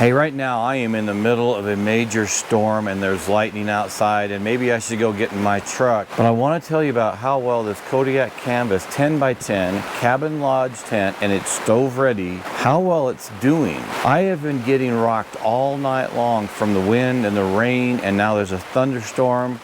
Hey, right now I am in the middle of a major storm and there's lightning outside, and maybe I should go get in my truck. But I want to tell you about how well this Kodiak Canvas 10x10 cabin lodge tent, and it's stove ready, how well it's doing. I have been getting rocked all night long from the wind and the rain, and now there's a thunderstorm.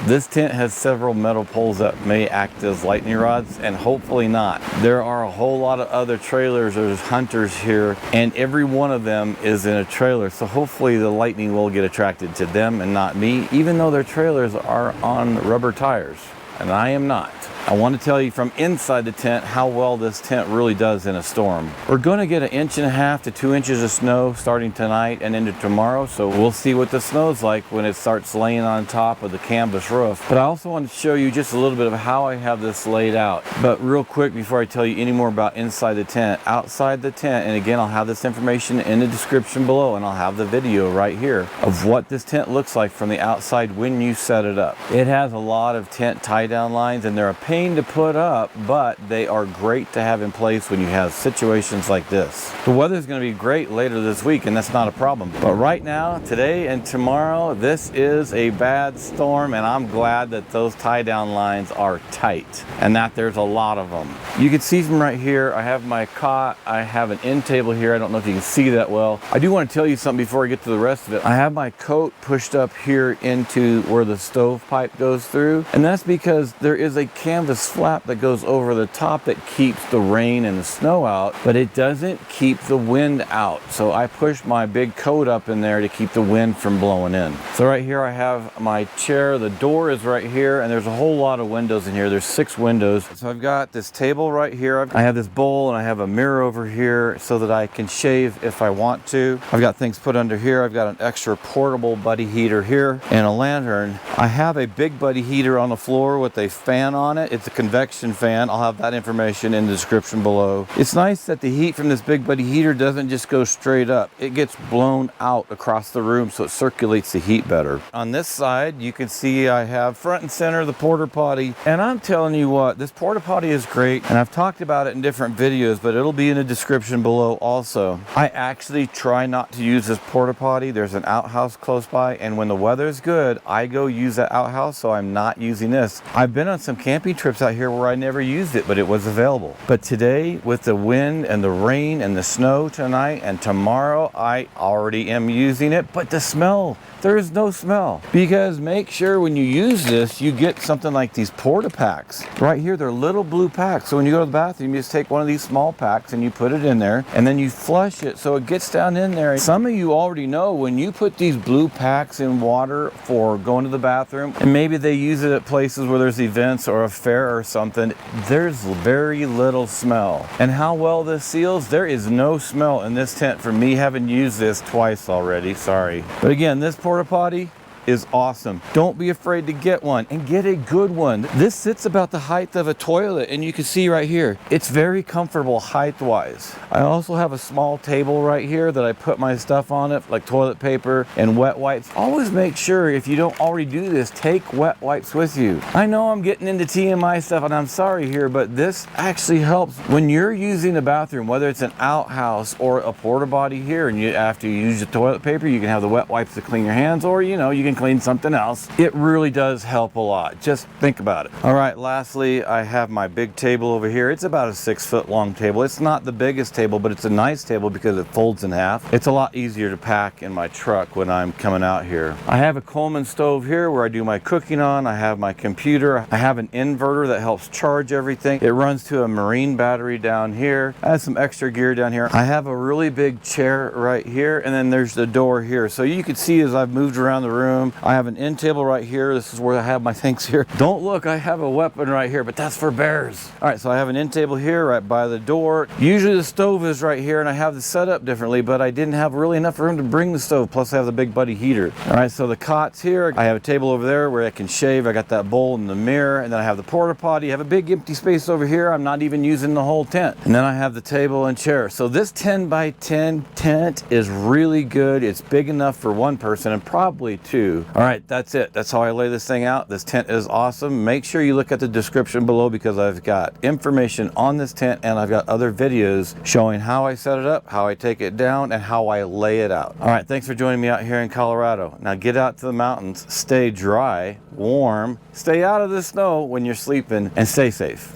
This tent has several metal poles that may act as lightning rods, and hopefully not. There are a whole lot of other trailers or hunters here, and every one of them is in a trailer. So hopefully the lightning will get attracted to them and not me, even though their trailers are on rubber tires, and I am not. I want to tell you from inside the tent how well this tent really does in a storm. We're going to get 1.5 to 2 inches of snow starting tonight and into tomorrow, so we'll see what the snow's like when it starts laying on top of the canvas roof. But I also want to show you just a little bit of how I have this laid out. But real quick, before I tell you any more about inside the tent, outside the tent, and again I'll have this information in the description below, and I'll have the video right here of what this tent looks like from the outside when you set it up. It has a lot of tent tie down lines, and they're a pain to put up, but they are great to have in place when you have situations like this. The weather is going to be great later this week, and that's not a problem. But right now, today and tomorrow, this is a bad storm, and I'm glad that those tie down lines are tight and that there's a lot of them. You can see from right here, I have my cot, I have an end table here. I don't know if you can see that well. I do want to tell you something before I get to the rest of it. I have my coat pushed up here into where the stove pipe goes through, and that's because there is a canvas flap that goes over the top that keeps the rain and the snow out, but it doesn't keep the wind out. So I push my big coat up in there to keep the wind from blowing in. So right here I have my chair, the door is right here, and there's a whole lot of windows in here. There's 6 windows. So I've got this table right here. I have this bowl, and I have a mirror over here so that I can shave if I want to. I've got things put under here. I've got an extra portable buddy heater here and a lantern. I have a big buddy heater on the floor with a fan on it. It's a convection fan. I'll have that information in the description below. It's nice that the heat from this big buddy heater doesn't just go straight up. It gets blown out across the room, so it circulates the heat better. On this side, you can see I have front and center the porta potty, and I'm telling you what, this porta potty is great, and I've talked about it in different videos, but it'll be in the description below also. I actually try not to use this porta potty. There's an outhouse close by, and when the weather's good, I go use that outhouse, so I'm not using this. I've been on some camping trips out here where I never used it, but it was available. But today, with the wind and the rain and the snow tonight and tomorrow, I already am using it. But the smell, there is no smell. Because make sure when you use this, you get something like these porta packs. Right here, they're little blue packs. So when you go to the bathroom, you just take one of these small packs and you put it in there, and then you flush it so it gets down in there. Some of you already know when you put these blue packs in water for going to the bathroom, and maybe they use it at places where there's events or a fair or something, there's very little smell. And how well this seals, there is no smell in this tent for me having used this twice already, sorry. But again, this porta potty is awesome. Don't be afraid to get one, and get a good one. This sits about the height of a toilet, and you can see right here, it's very comfortable height wise. I also have a small table right here that I put my stuff on it, like toilet paper and wet wipes. Always make sure, if you don't already do this, take wet wipes with you. I know I'm getting into TMI stuff, and I'm sorry here, but this actually helps when you're using the bathroom, whether it's an outhouse or a porta potty here, and after you use the toilet paper, you can have the wet wipes to clean your hands, or you can clean something else. It really does help a lot. Just think about it. All right, lastly, I have my big table over here. It's about a 6 foot long table. It's not the biggest table, but it's a nice table because it folds in half. It's a lot easier to pack in my truck when I'm coming out here. I have a Coleman stove here where I do my cooking on. I have my computer. I have an inverter that helps charge everything. It runs to a marine battery down here. I have some extra gear down here. I have a really big chair right here, and then there's the door here. So you can see as I've moved around the room, I have an end table right here. This is where I have my things here. Don't look, I have a weapon right here, but that's for bears. All right, so I have an end table here right by the door. Usually the stove is right here, and I have this set up differently, but I didn't have really enough room to bring the stove. Plus I have the big buddy heater. All right, so the cot's here. I have a table over there where I can shave. I got that bowl and the mirror, and then I have the porta potty. I have a big empty space over here. I'm not even using the whole tent. And then I have the table and chair. So this 10x10 tent is really good. It's big enough for one person and probably two. do. All right, that's it. That's how I lay this thing out. This tent is awesome. Make sure you look at the description below because I've got information on this tent and I've got other videos showing how I set it up, how I take it down, and how I lay it out. All right, thanks for joining me out here in Colorado. Now get out to the mountains, stay dry, warm, stay out of the snow when you're sleeping, and stay safe.